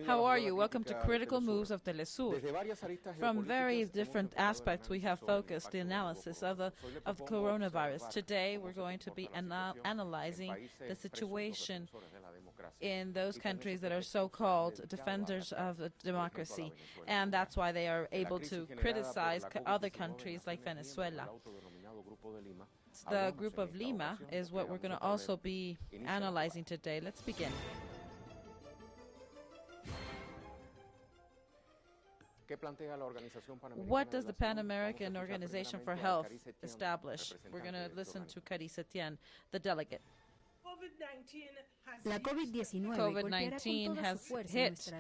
How are you? Welcome to Critical Moves of Telesur. From various different aspects, we have focused the analysis of the coronavirus. Today, we're going to be analyzing the situation in those countries that are so-called defenders of democracy, and that's why they are able to criticize other countries like Venezuela. The group of Lima is what we're going to also be analyzing today. Let's begin. What does the Pan American Organization for Health establish? We're going to listen to Carissa Tien, the delegate. COVID-19 has hit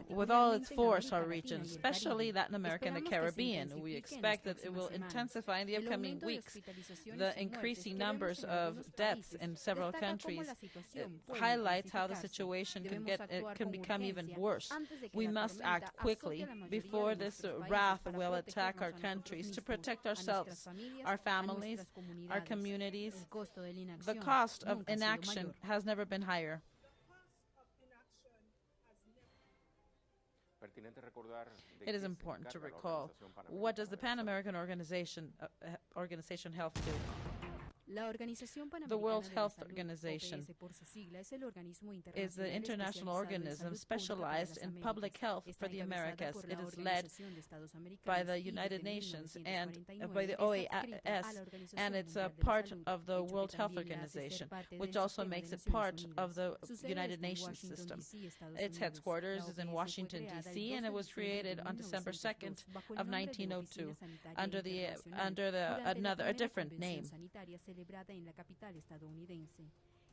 with all its force our region, especially Latin America and the Caribbean. We expect that it will intensify in the upcoming weeks. The increasing numbers of deaths in several countries highlights how the situation can become even worse. We must act quickly before this wrath will attack our countries to protect ourselves, our families, our communities. The cost of inaction has never been higher. It is important to recall, what does the Pan American Organization Health do? The World Health Organization is an international organism specialized in public health for the Americas. It is led by the United Nations and by the OAS, and it's a part of the World Health Organization, which also makes it part of the United Nations system. Its headquarters is in Washington, D.C., and it was created on December 2nd of 1902 under a different name.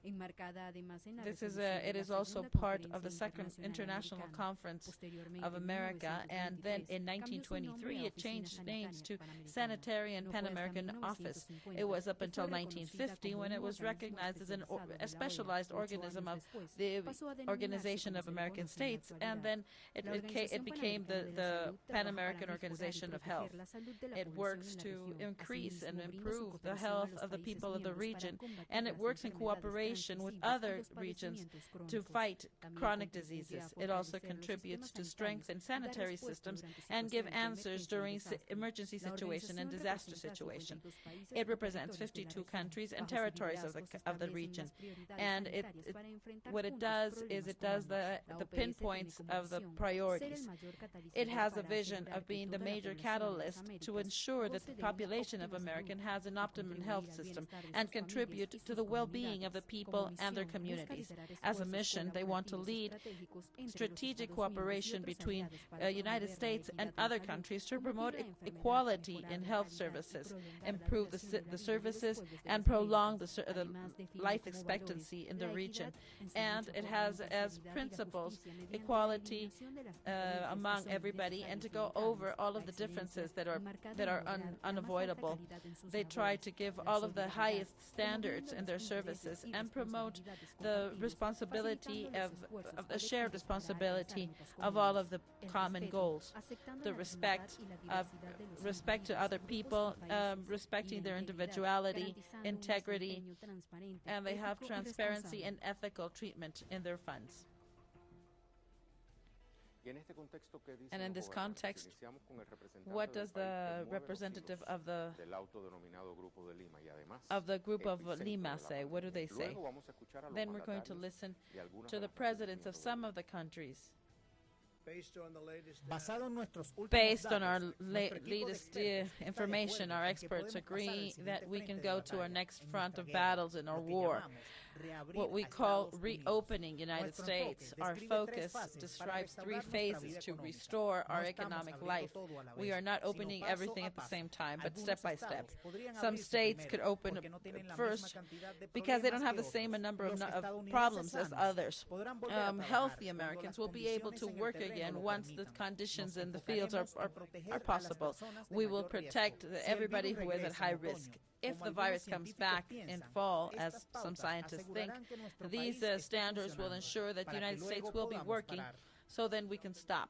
It is also part of the Second International Conference of America, and then in 1923 it changed names to Sanitary and Pan American Office. It was up until 1950 when it was recognized as a specialized organism of the Organization of American States, and then it became the Pan American Organization of Health. It works to increase and improve the health of the people of the region, and it works in cooperation with other regions to fight chronic diseases. It also contributes to strengthen sanitary systems and give answers during emergency situation and disaster situation. It represents 52 countries and territories of the region, and what it does is it does the pinpoints of the priorities. It has a vision of being the major catalyst to ensure that the population of America has an optimum health system and contribute to the well-being of the people and their communities. As a mission, they want to lead strategic cooperation between the United States and other countries to promote equality in health services, improve the services, and prolong the life expectancy in the region. And it has as principles equality among everybody, and to go over all of the differences that are unavoidable. They try to give all of the highest standards in their services and promote the responsibility of the shared responsibility of all of the common goals. The respect to other people, respecting their individuality, integrity, and they have transparency and ethical treatment in their funds. And in this context, what does the representative of the group of Lima say? What do they say? Then we're going to listen to the presidents of some of the countries. Based on our latest information, our experts agree that we can go to our next front of battles in our war, what we call reopening United States. Our focus describes 3 phases to restore our economic life. We are not opening everything at the same time, but step by step. Some states could open first because they don't have the same number of problems as others. Healthy Americans will be able to work again once the conditions in the fields are possible. We will protect everybody who is at high risk. If the virus comes back in fall, as some scientists think, these standards will ensure that the United States will be working, so then we can stop.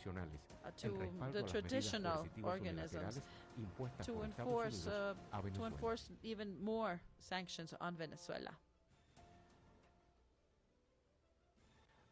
tradicionales, to en respaldo the a las medidas traditional coercitivas organisms unilaterales impuestas to por Estados enforce Unidos a to Venezuela. enforce even more sanctions on Venezuela.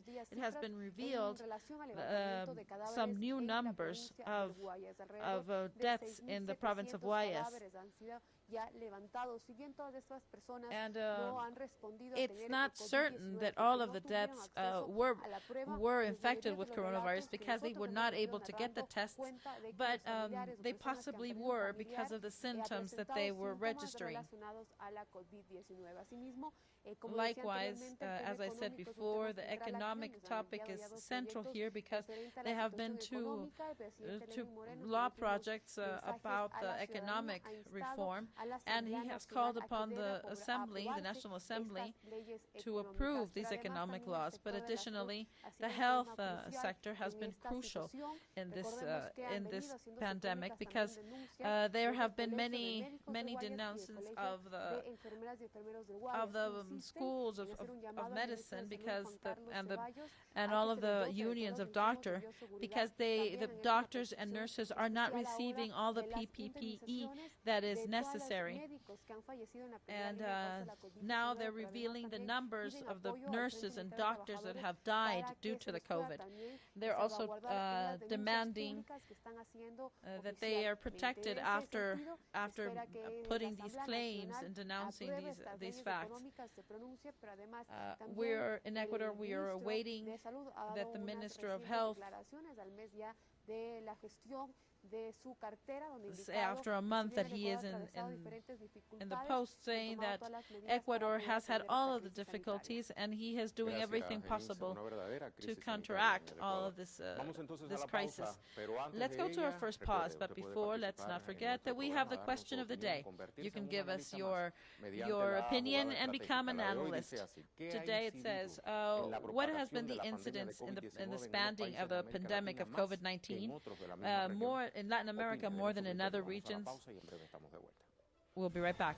2020, it has been revealed some new numbers of deaths in the province of Guayas. ya levantado. Si bien todas estas personas And no han respondido a it's tener not el certain COVID-19 that porque all of no the tuvieron deaths acceso were a la prueba, were la infected mayoría with de los coronavirus relatos que because they nosotros were hemos not podido able to get the narrando tests, cuenta de que but los familiares o they personas que han possibly tenido were familiar because of the ha symptoms that presentado they were síntomas registering. relacionados a la COVID-19. Asimismo, como decía Likewise, anteriormente, el tema as I said económico es un before, tema the central aquí. economic Nos han topic enviado is ya dos central proyectos here because referente a la there have been situación two económica. El presidente two Lenín Moreno, law sus últimos projects mensajes about a the la ciudadanía, economic ha instado reform, a la and he Asamblea has Nacional called a que upon debe the aprobarse Assembly, the National Assembly, estas leyes to económicas. approve these Pero además economic también el laws. But sector de la salud additionally, ha the sido un health tema crucial sector has en been esta crucial situación. in this Recordemos que han venido haciéndose pandemic públicas because también denuncias there desde have el been Colegio de many Médicos de many Guayas y el denouncements Colegio of de Enfermeras y Enfermeros del Guayas, the insisten schools en hacer un of llamado al ministro medicine de Salud, because Juan Carlos Ceballos, and a all que of se les the dote de unions todos of los insumos de doctor bioseguridad. because the También en esta doctors and petición nurses are not especial ahora receiving all the de las PPE indemnizaciones that is de todos los necessary. médicos que han fallecido en la primera And línea a causa de la COVID-19, now they're pero además revealing the también numbers piden of the apoyo al nurses Frente and Unitario de doctors that Trabajadores have died para due que to se the les pueda COVID. también They're also salvaguardar en las denuncias demanding públicas que están haciendo that they are oficialmente. protected En ese after sentido, espera que la putting these Asamblea claims Nacional and denouncing apruebe these estas these leyes facts. económicas, se pronuncie, pero además también We're in Ecuador. el We are ministro awaiting de Salud ha dado that the unas Minister of recientes Health, declaraciones al mes ya de la gestión de su cartera, donde after a month that he is in the post, saying that Ecuador has had all of the difficulties and he is doing everything possible to counteract all of this crisis. Let's go to our first pause, but before, let's not forget that we have the question of the day. You can give us your opinion and become an analyst. Today it says, what has been the incidence in the expanding of the pandemic of COVID-19 more in Latin America more than in other regions? We'll be right back.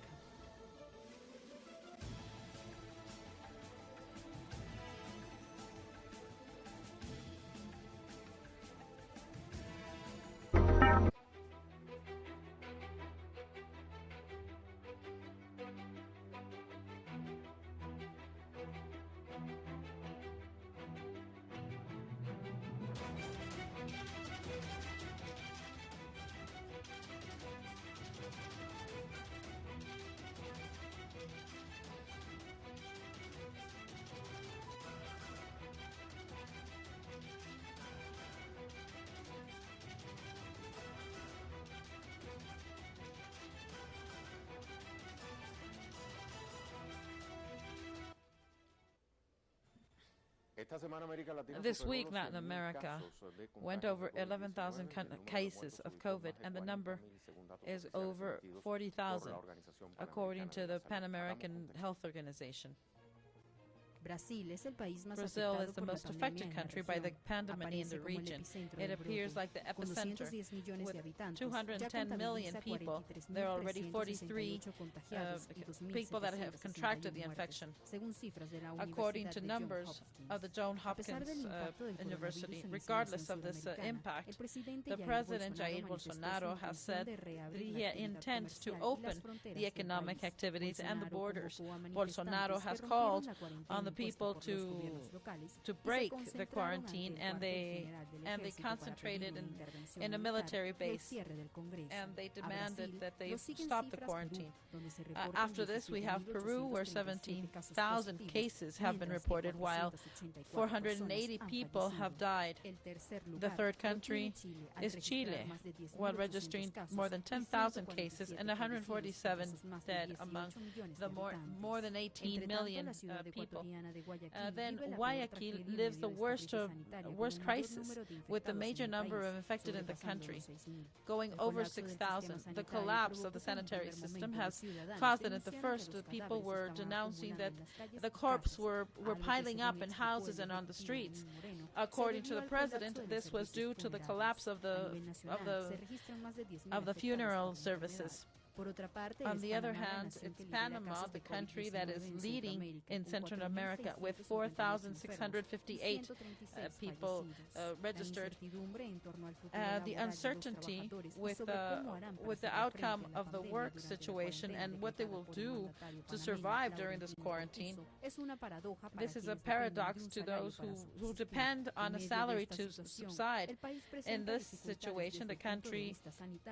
This week, Latin America went over 11,000 cases of COVID, and the number is over 40,000, according to the Pan American Health Organization. Brazil is the most affected country by the pandemic in the region. It appears like the epicenter with 210 million people. There are already 43 people that have contracted the infection, according to numbers of the Johns Hopkins University. Regardless of this impact, the President Jair Bolsonaro has said that he intends to open the economic activities and the borders. Bolsonaro has called on the people to break the quarantine, and they concentrated in a military base, and they demanded that they stop the quarantine. After this, we have Peru, where 17,000 cases have been reported, while 480 people have died. The third country is Chile, while registering more than 10,000 cases and 147 dead among the more than 18 million people. Then Guayaquil lives the worst crisis, with the major number of infected in the country, going over 6,000. The collapse of the sanitary system has caused it. At the first, the people were denouncing that the corpses were piling up in houses and on the streets. According to the president, this was due to the collapse of the funeral services. On the other hand, it's Panama, the country that is leading in Central America, with 4,658 people registered. The uncertainty with the outcome of the work situation and what they will do to survive during this quarantine. This is a paradox to those who depend on a salary to subside. In this situation, the country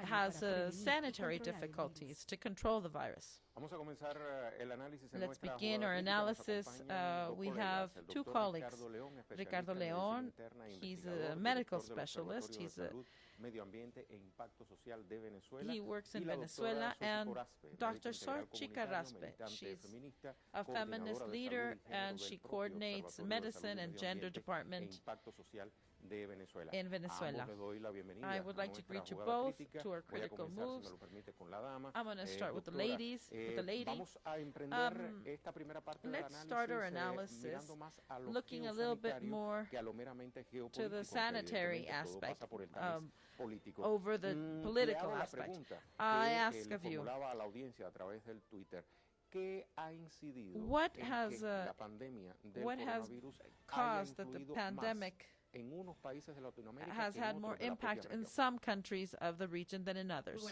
has sanitary difficulties. difficulties to control the virus. Vamos a comenzar el análisis en Let's nuestra begin jugada our crítica. Nos analysis. acompañan dos We colegas, have el two doctor colleagues. Ricardo Ricardo León, especialista en medicina León, interna e he's investigador, a medical director del specialist. Observatorio de Salud, Medio Ambiente e Impacto Social de Venezuela. He works y in la Venezuela, doctora and Xochitl Raspe, médica Dr. integral Xochitl comunitario, Raspe. militante She's feminista, a coordinadora feminist de salud leader, y género and del she propio coordinates Observatorio de medicine Salud, and Medio gender Ambiente department e Impacto Social de Venezuela. in A Venezuela. ambos les doy la bienvenida I would a like to nuestra greet you jugada both crítica. to our Voy a critical comenzar, si moves. me lo permite, con la dama. I'm going to start with the Doctora, ladies. With the lady. vamos a emprender esta primera parte del Let's start our análisis analysis mirando más a lo looking a little bit geosanitario more que a lo meramente to geopolítico, the aunque sanitary evidentemente todo aspect pasa por el tamiz político. over the Le political hago la aspect. pregunta I que ask le of you, formulaba a la audiencia a través del Twitter. ¿Qué ha incidido what en has, que la pandemia del what has coronavirus haya caused that the influido pandemic más en unos países de Latinoamérica has que en had otros more de la propia impact in región? some countries of the region than in others?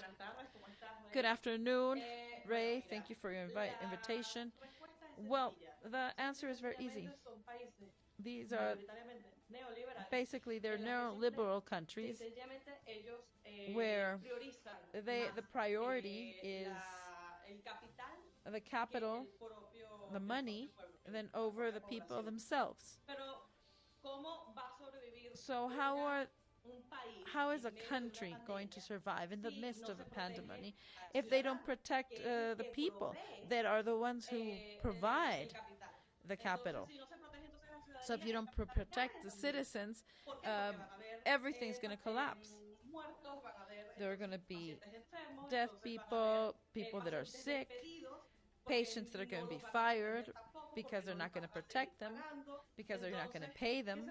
Good afternoon, Ray. Thank you for your invitation. Well, the answer is very easy. These are basically they're neoliberal countries where the priority is the capital, the money, than over the people themselves. So how is a country going to survive in the midst of a pandemic if they don't protect the people that are the ones who provide the capital? So if you don't protect the citizens, everything's going to collapse. There are going to be deaf people, people that are sick, patients that are going to be fired because they're not going to protect them, because they're not going to pay them.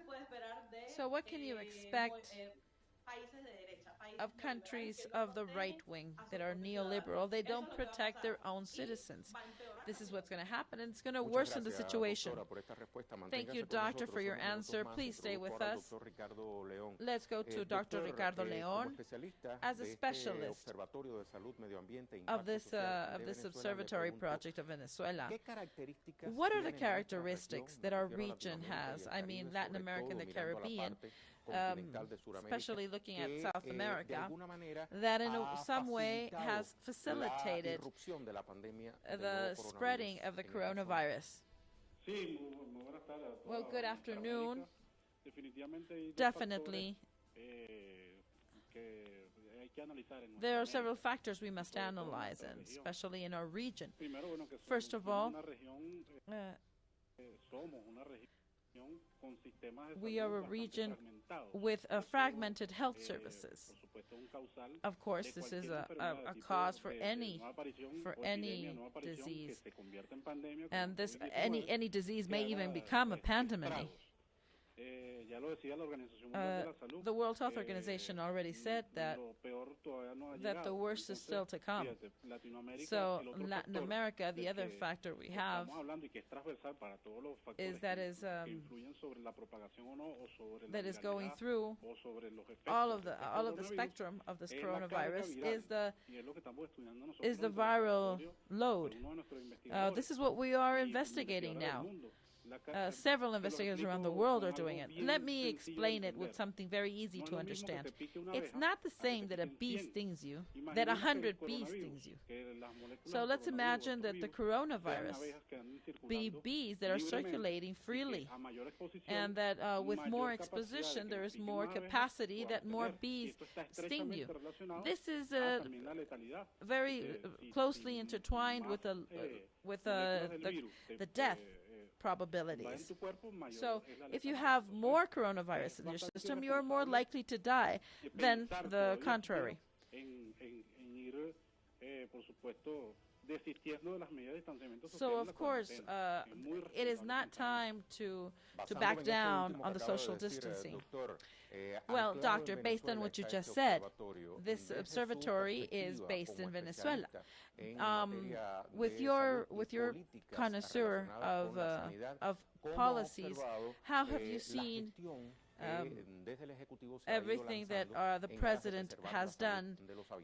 So what can you expect of countries of the right wing that are neoliberal? They don't protect their own citizens. This is what's going to happen, and it's going to worsen the situation. Thank you, doctor, for your answer. Please stay with us. Let's go to Dr. Ricardo León. As a specialist of this observatory project of Venezuela, what are the characteristics that our region has? I mean, Latin America and the Caribbean, especially looking at South America, that in some way has facilitated the spreading of the coronavirus. Well, good afternoon. Definitely, there are several factors we must analyze, and especially in our region. First of all, we are a region with fragmented health services. Of course, this is a cause for any disease, and this any disease may even become a pandemic. The World Health Organization already said that the worst is still to come. So Latin America, the other factor we have is that is going through all of the spectrum of this coronavirus is the viral load. This is what we are investigating now. Several investigators around the world are doing it. Let me explain it with something very easy to understand. It's not the same that a bee stings you, that 100 bees stings you. So let's imagine that the coronavirus be bees that are circulating freely, and that with more exposition there is more capacity that more bees sting you. This is very closely intertwined with the death probabilities. So if you have more coronavirus in your system, you're more likely to die than the contrary. So of course, it is not time to back down on the social distancing. Well, doctor, based on what you just said, this observatory is based in Venezuela. With your connoisseur of policies, how have you seen everything that the president has done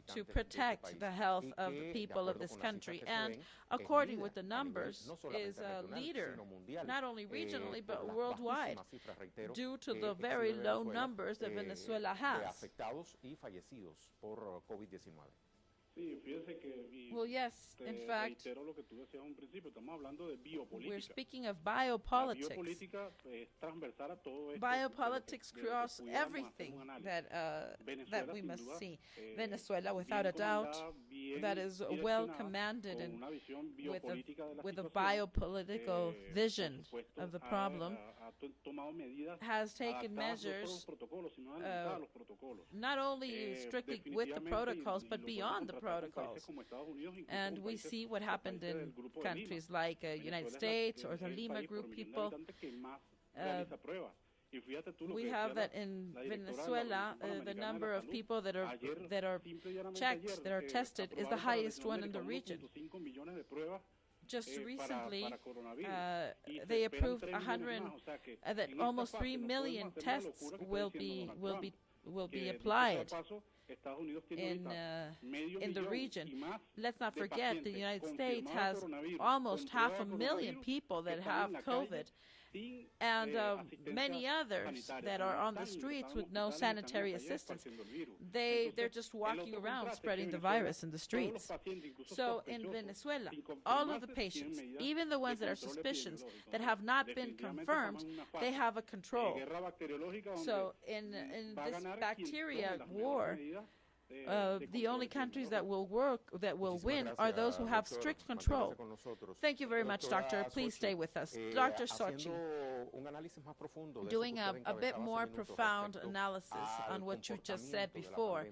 to protect the health of the people of this country, and according with the numbers, is a leader, not only regionally but worldwide, due to the very low numbers that Venezuela has. Well, yes, in fact, reitero lo que tú decías a un principio, estamos hablando de we're biopolítica. speaking of La biopolitics. biopolitica es transversal a todo esto. Biopolitics de lo que cross pudiéramos hacer everything un análisis. that Venezuela, we sin must duda, see. Venezuela, without a bien doubt, comandada, bien that is well direccionada, commanded con and una visión with biopolítica de la a situación, biopolitical por vision supuesto, of the problem, ha tomado medidas has taken adaptadas no solo a los measures protocolos, sino adelantadas a los protocolos. not only strictly with the protocols, but beyond the protocols. And we see what happened in countries like United States or the Lima group people. We have that in Venezuela, the number of people that are checked, that are tested, is the highest one in the region. Just recently, they approved that almost 3 million tests will be applied in the region. Let's not forget the United States has almost 500,000 people that have COVID, and many others that are on the streets with no sanitary assistance. They're just walking around spreading the virus in the streets. So in Venezuela, all of the patients, even the ones that are suspicious, that have not been confirmed, they have a control. So in this bacteria war, the only countries that will win are those who have strict control. Thank you very much, Doctor. Please stay with us. Dr. Sochi, doing a bit more profound analysis on what you just said before.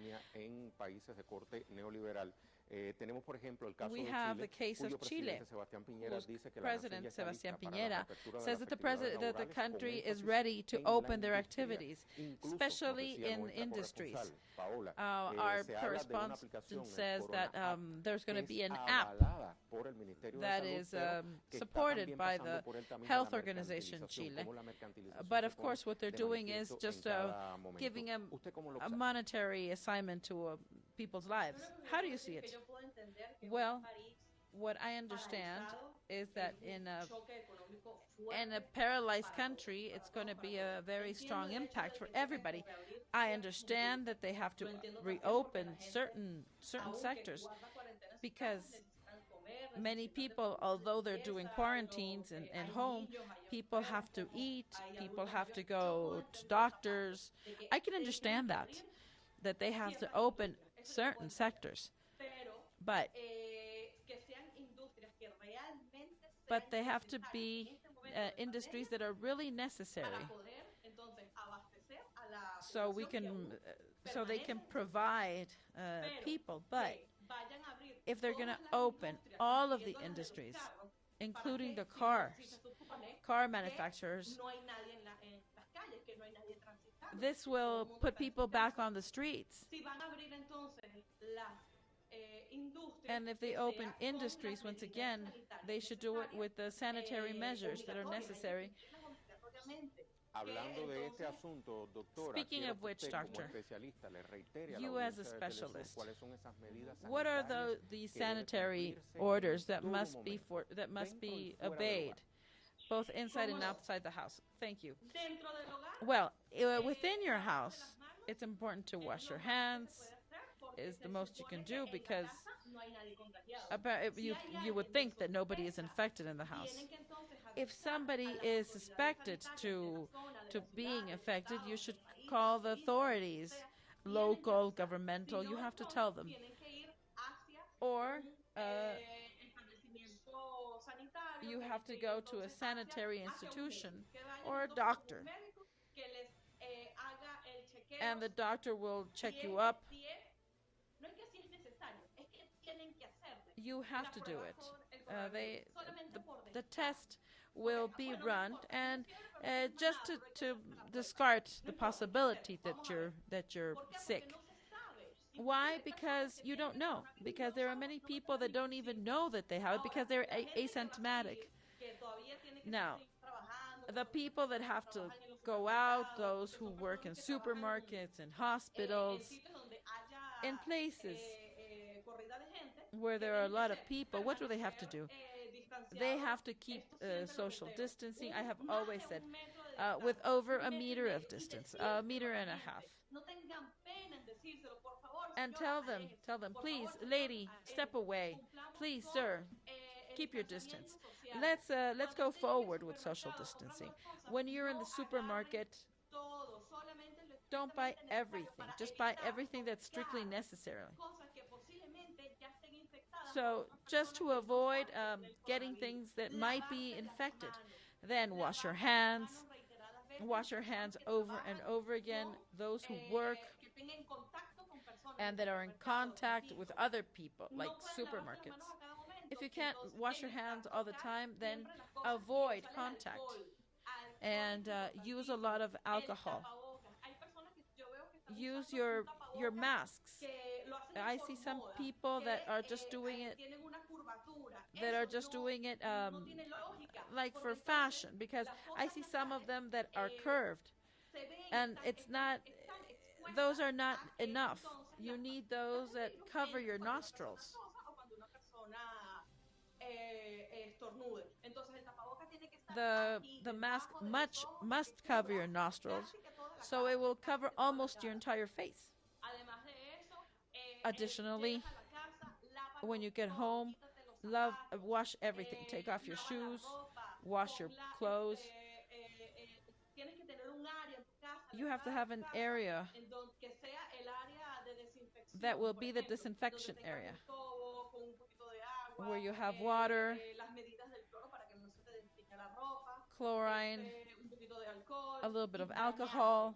We have the case of Chile, whose President Sebastián Piñera says that the country is ready to open their activities, especially in industries. Our correspondent says that there's going to be an app that is supported by the health organization Chile. But of course, what they're doing is just giving a monetary assignment to people's lives. How do you see it? Well, what I understand is that in a paralyzed country, it's going to be a very strong impact for everybody. I understand that they have to reopen certain sectors because many people, although they're doing quarantines and home, people have to eat, people have to go to doctors. I can understand that they have to open certain sectors. But they have to be industries that are really necessary, so they can provide people. But if they're going to open all of the industries, including the car manufacturers, this will put people back on the streets. And if they open industries, once again, they should do it with the sanitary measures that are necessary. Speaking of which, Doctor, you as a specialist, what are the sanitary orders that must be obeyed, both inside and outside the house? Thank you. Well, within your house, it's important to wash your hands. Is the most you can do, because you would think that nobody is infected in the house. If somebody is suspected to being infected, you should call the authorities, local, governmental. You have to tell them. Or you have to go to a sanitary institution or a doctor, and the doctor will check you up. You have to do it. The test will be run, and just to discard the possibility that you're sick. Why? Because you don't know. Because there are many people that don't even know that they have it because they're asymptomatic. Now, the people that have to go out, those who work in supermarkets and hospitals, in places where there are a lot of people, what do they have to do? They have to keep social distancing. I have always said, with over a meter of distance, a meter and a half. and tell them, please, lady, step away. Please, sir, keep your distance. Let's go forward with social distancing. When you're in the supermarket, don't buy everything. Just buy everything that's strictly necessary. So just to avoid getting things that might be infected, then wash your hands. Wash your hands over and over again. Those who work and that are in contact with other people, like supermarkets. If you can't wash your hands all the time, then avoid contact and use a lot of alcohol. Use your masks. I see some people that are just doing it like for fashion, because I see some of them that are curved, and those are not enough. You need those that cover your nostrils. The mask must cover your nostrils, so it will cover almost your entire face. Additionally, when you get home, wash everything. Take off your shoes, wash your clothes. You have to have an area that will be the disinfection area, where you have water, chlorine, a little bit of alcohol,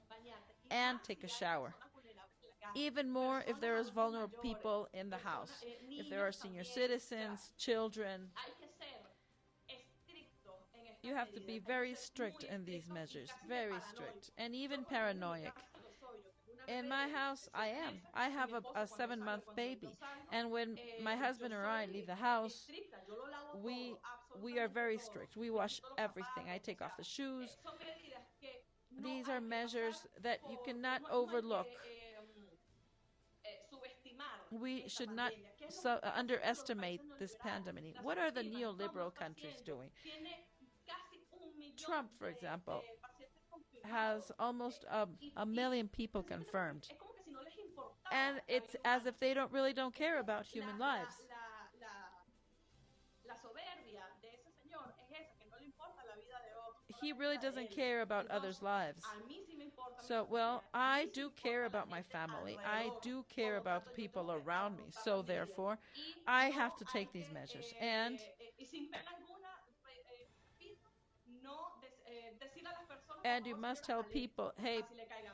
and take a shower. Even more if there is vulnerable people in the house. If there are senior citizens, children, you have to be very strict in these measures, very strict, and even paranoid. In my house, I am. I have a 7-month baby, and when my husband or I leave the house, we are very strict. We wash everything. I take off the shoes. These are measures that you cannot overlook. We should not underestimate this pandemic. What are the neoliberal countries doing? Trump, for example, has almost a million people confirmed. And it's as if they don't care about human lives. He really doesn't care about others' lives. So, well, I do care about my family. I do care about the people around me. So, therefore, I have to take these measures. And you must tell people, hey,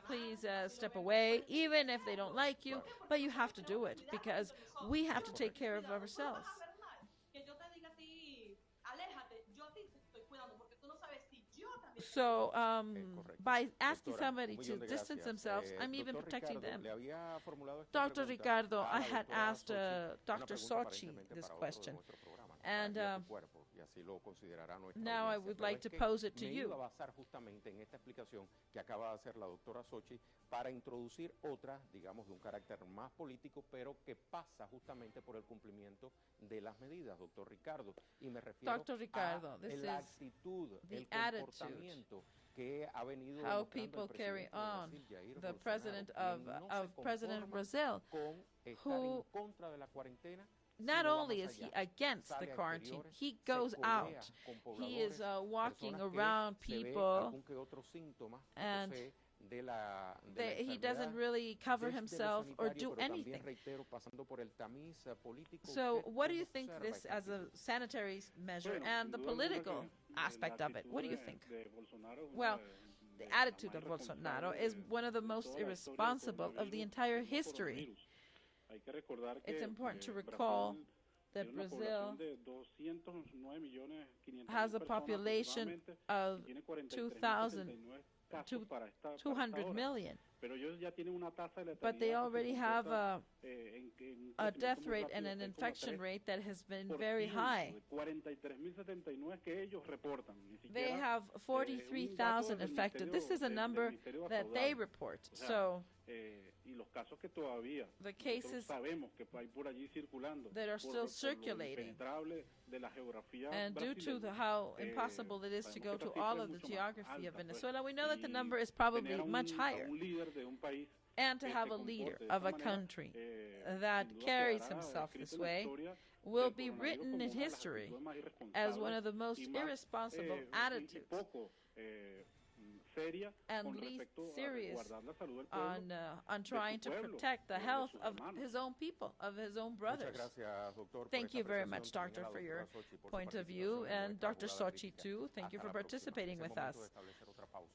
please step away, even if they don't like you, but you have to do it because we have to take care of ourselves. So by asking somebody to distance themselves, I'm even protecting them. Dr. Ricardo, I had asked Dr. Sochi this question, and now I would like to pose it to you. Para introducir otra, digamos, de un carácter más político, pero que pasa justamente por el cumplimiento de las medidas, doctor Ricardo. Y me refiero a la actitud, el comportamiento que ha venido how people carry on. The president of President Brazil, who not only is he against the quarantine, he goes out. He is walking around people, and he doesn't really cover himself or do anything. So what do you think this as a sanitary measure and the political aspect of it? What do you think? Well, the attitude of Bolsonaro is one of the most irresponsible of the entire history. It's important to recall that Brazil has a population of 200 million. But they already have a death rate and an infection rate that has been very high. They have 43,000 infected. This is a number that they report. So the cases that are still circulating, and due to how impossible it is to go to all of the geography of Venezuela, we know that the number is probably much higher. and to have a leader of a country that carries himself this way will be written in history as one of the most irresponsible attitudes and least serious on trying to protect the health of his own people, of his own brothers. Thank you very much, Doctor, for your point of view, and Dr. Sochi, too. Thank you for participating with us.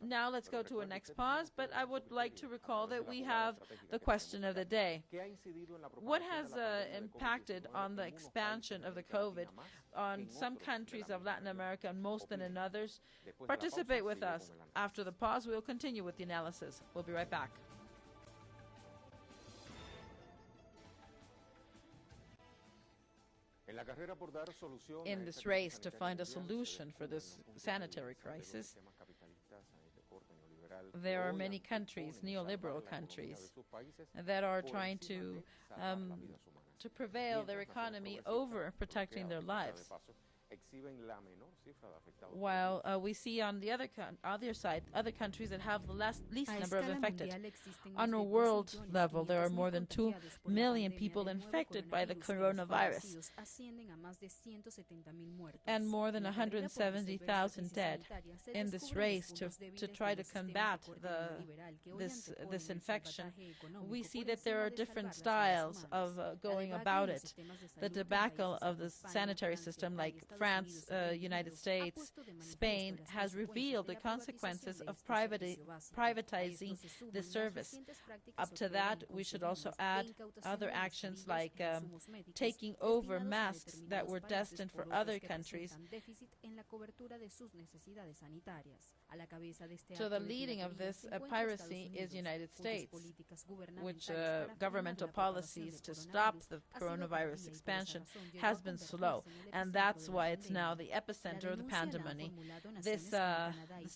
Now let's go to a next pause, but I would like to recall that we have the question of the day. What has impacted on the expansion of the COVID on some countries of Latin America and most than in others? Participate with us. After the pause, we'll continue with the analysis. We'll be right back. In this race to find a solution for this sanitary crisis, there are many countries, neoliberal countries, that are trying to prevail their economy over protecting their lives. While we see on the other side, other countries that have the least number of infected. On a world level, there are more than 2 million people infected by the coronavirus and more than 170,000 dead. In this race to try to combat this infection, we see that there are different styles of going about it. The debacle of the sanitary system, like France, United States, Spain, has revealed the consequences of privatizing the service. Up to that, we should also add other actions like taking over masks that were destined for other countries. So the leading of this piracy is United States, which governmental policies to stop the coronavirus expansion has been slow, and that's why it's now the epicenter of the pandemic. This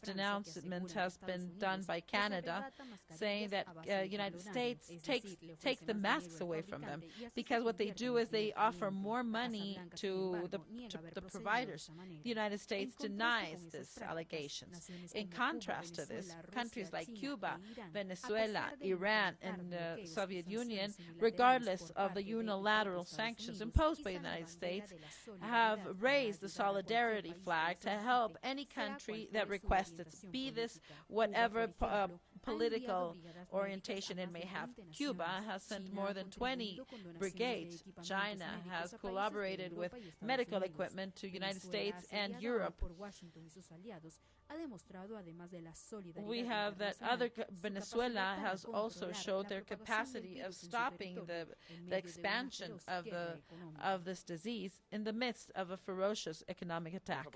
denouncement has been done by Canada, saying that United States takes the masks away from them, because what they do is they offer more money to the providers. The United States denies these allegations. In contrast to this, countries like Cuba, Venezuela, Iran, and the Soviet Union, regardless of the unilateral sanctions imposed by the United States, have raised the solidarity flag to help any country that requests it, be this whatever political orientation it may have. Cuba has sent more than 20 brigades. China has collaborated with medical equipment to United States and Europe. We have that Venezuela has also showed their capacity of stopping the expansion of this disease in the midst of a ferocious economic attack.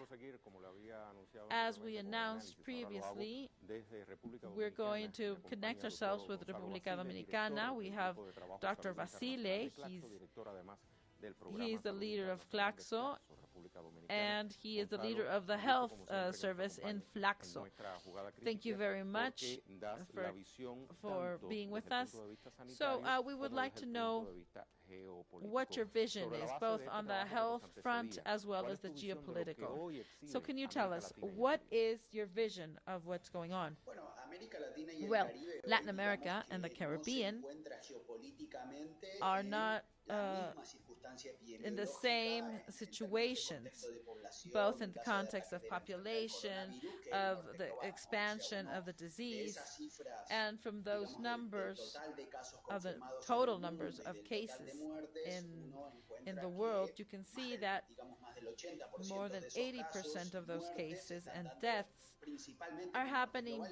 As we announced previously, we're going to connect ourselves with República Dominicana. We have Dr. Basile. He's the leader of Flaxo, and he is the leader of the health service in Flaxo. Thank you very much for being with us. So we would like to know what your vision is, both on the health front as well as the geopolitical. So can you tell us, what is your vision of what's going on? Well, Latin America and the Caribbean are not in the same situations, both in the context of population, of the expansion of the disease, and from those numbers, of the total numbers of cases in the world, you can see that more than 80% of those cases and deaths are happening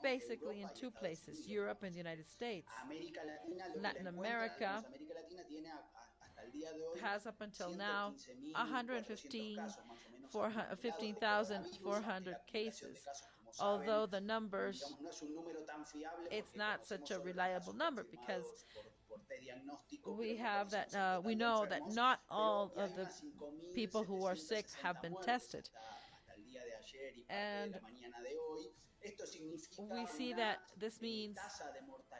basically in two places, Europe and the United States. Latin America has up until now 15,400 cases. Although the numbers, it's not such a reliable number, because we have that we know that not all of the people who are sick have been tested. And we see that this means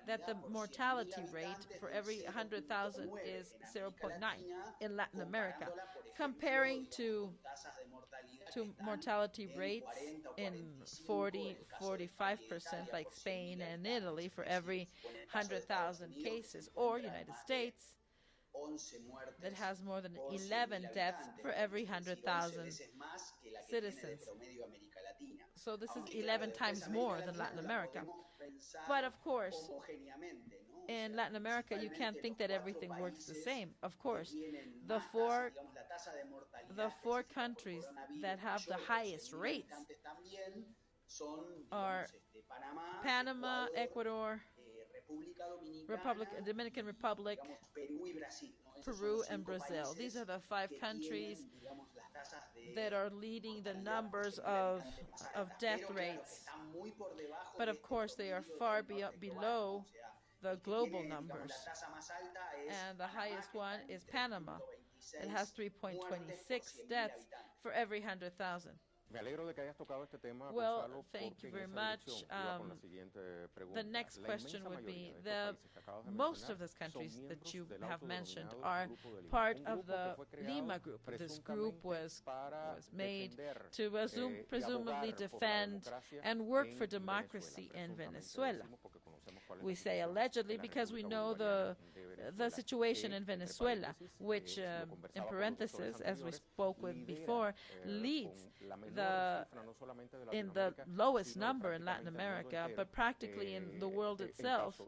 that the mortality rate for every 100,000 is 0.9 in Latin America, comparing to mortality rates in 40-45% like Spain and Italy for every 100,000 cases, or United States that has more than 11 deaths for every 100,000 citizens. So this is 11 times more than Latin America. But of course, in Latin America, you can't think that everything works the same. Of course, the four countries that have the highest rates are Panama, Ecuador, Dominican Republic, Peru, and Brazil. These are the 5 countries that are leading the numbers of death rates. But of course, they are far below the global numbers. And the highest one is Panama. It has 3.26 deaths for every 100,000. Well, thank you very much. The next question would be, most of those countries that you have mentioned are part of the Lima group. This group was made to presumably defend and work for democracy in Venezuela. We say allegedly because we know the situation in Venezuela, which, in parentheses, as we spoke with before, leads in the lowest number in Latin America, but practically in the world itself,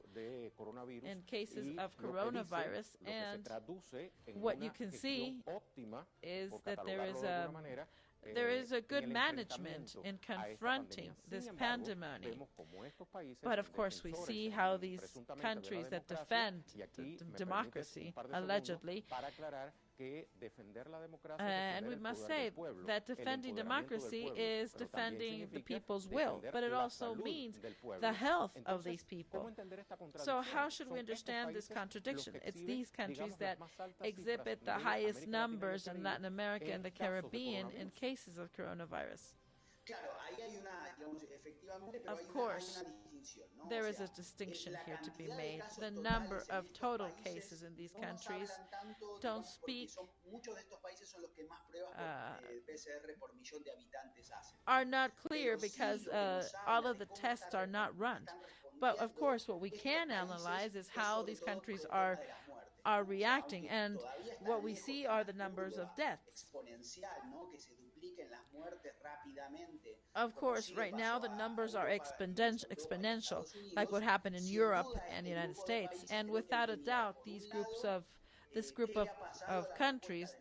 in cases of coronavirus. And what you can see is that there is a good management in confronting this pandemic. But of course, we see how these countries that defend democracy, allegedly, and we must say that defending democracy is defending the people's will, but it also means the health of these people. So how should we understand this contradiction? It's these countries that exhibit the highest numbers in Latin America and the Caribbean in cases of coronavirus. Of course, there is a distinction here to be made. The number of total cases in these countries don't speak, are not clear because all of the tests are not run. But of course, what we can analyze is how these countries are reacting, and what we see are the numbers of deaths. Of course, right now the numbers are exponential, like what happened in Europe and the United States. And without a doubt, this group of countries,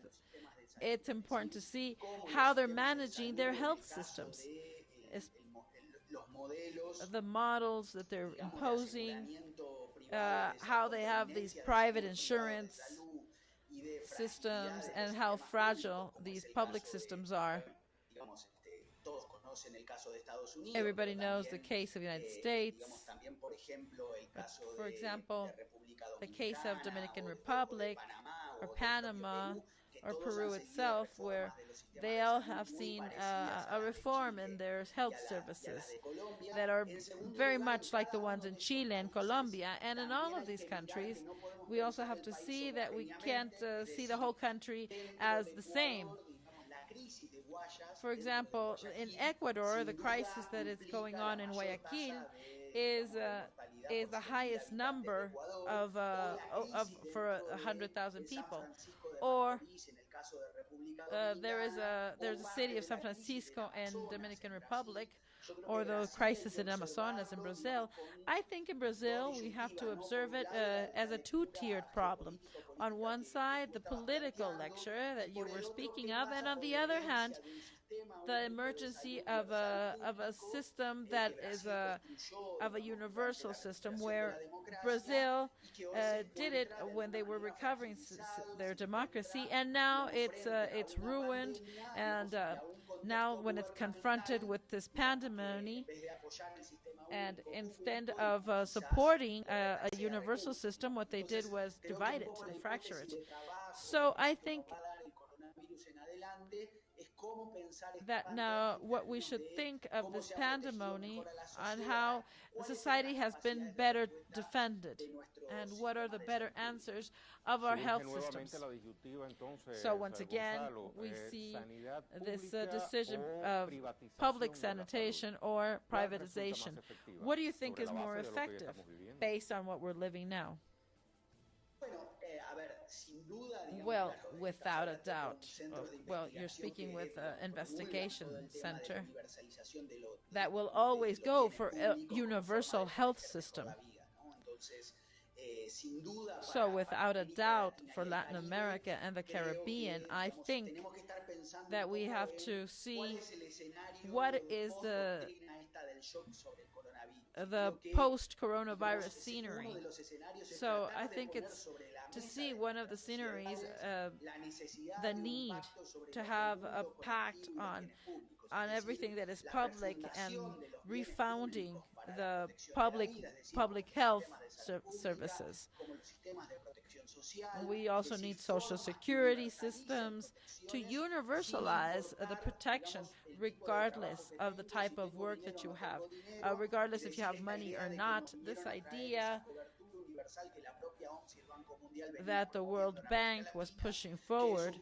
it's important to see how they're managing their health systems, the models that they're imposing, how they have these private insurance systems, and how fragile these public systems are. Everybody knows the case of the United States, but for example, the case of Dominican Republic or Panama or Peru itself, where they all have seen a reform in their health services that are very much like the ones in Chile and Colombia. And in all of these countries, we also have to see that we can't see the whole country as the same. For example, in Ecuador, the crisis that is going on in Guayaquil is the highest number for 100,000 people. Or there's a city of San Francisco in Dominican Republic, or the crisis in Amazonas in Brazil. I think in Brazil we have to observe it as a two-tiered problem. On one side, the political lecture that you were speaking of, and on the other hand, the emergency of a system that is of a universal system, where Brazil did it when they were recovering their democracy, and now it's ruined, and now when it's confronted with this pandemic, and instead of supporting a universal system, what they did was divide it and fracture it. So I think that now what we should think of this pandemonium and how society has been better defended and what are the better answers of our health systems. So once again, we see this decision of public sanitation or privatization. What do you think is more effective based on what we're living now? Well, without a doubt. Well, you're speaking with an investigation center that will always go for a universal health system. So without a doubt, for Latin America and the Caribbean, I think that we have to see what is the post-coronavirus scenery. So I think it's to see one of the sceneries, the need to have a pact on everything that is public and refounding the public health services. We also need social security systems to universalize the protection regardless of the type of work that you have, regardless if you have money or not. This idea that the World Bank was pushing forward,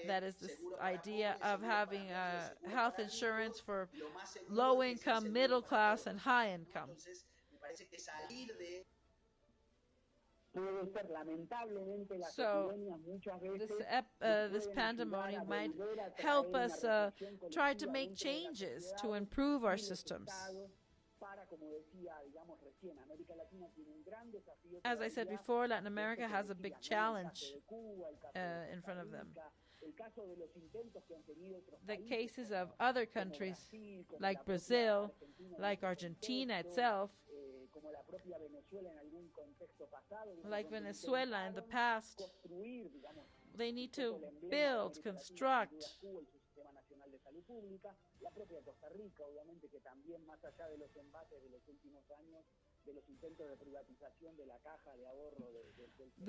that is this idea of having health insurance for low income, middle class, and high income. So this pandemonium might help us try to make changes to improve our systems. As I said before, Latin America has a big challenge in front of them. The cases of other countries, like Brazil, like Argentina itself, like Venezuela in the past, they need to build, construct.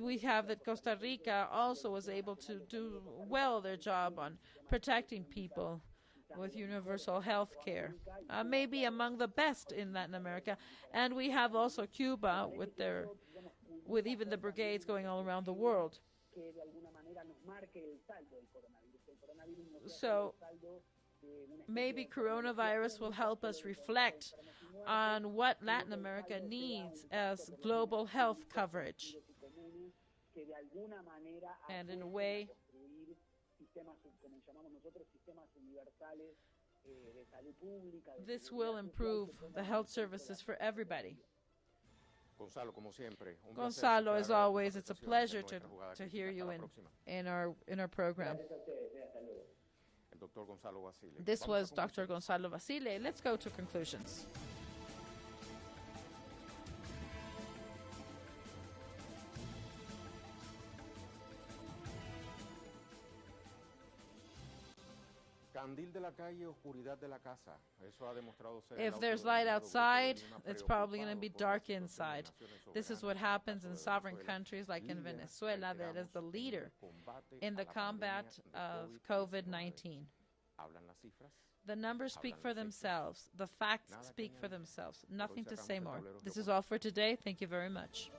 We have that Costa Rica also was able to do well their job on protecting people with universal health care, maybe among the best in Latin America. And we have also Cuba with even the brigades going all around the world. So maybe coronavirus will help us reflect on what Latin America needs as global health coverage. And in a way, this will improve the health services for everybody. Gonzalo, as always, it's a pleasure to hear you in our program. This was Dr. Gonzalo Basile. Let's go to conclusions. If there's light outside, it's probably going to be dark inside. This is what happens in sovereign countries like in Venezuela, that is the leader in the combat of COVID-19. The numbers speak for themselves. The facts speak for themselves. Nothing to say more. This is all for today. Thank you very much.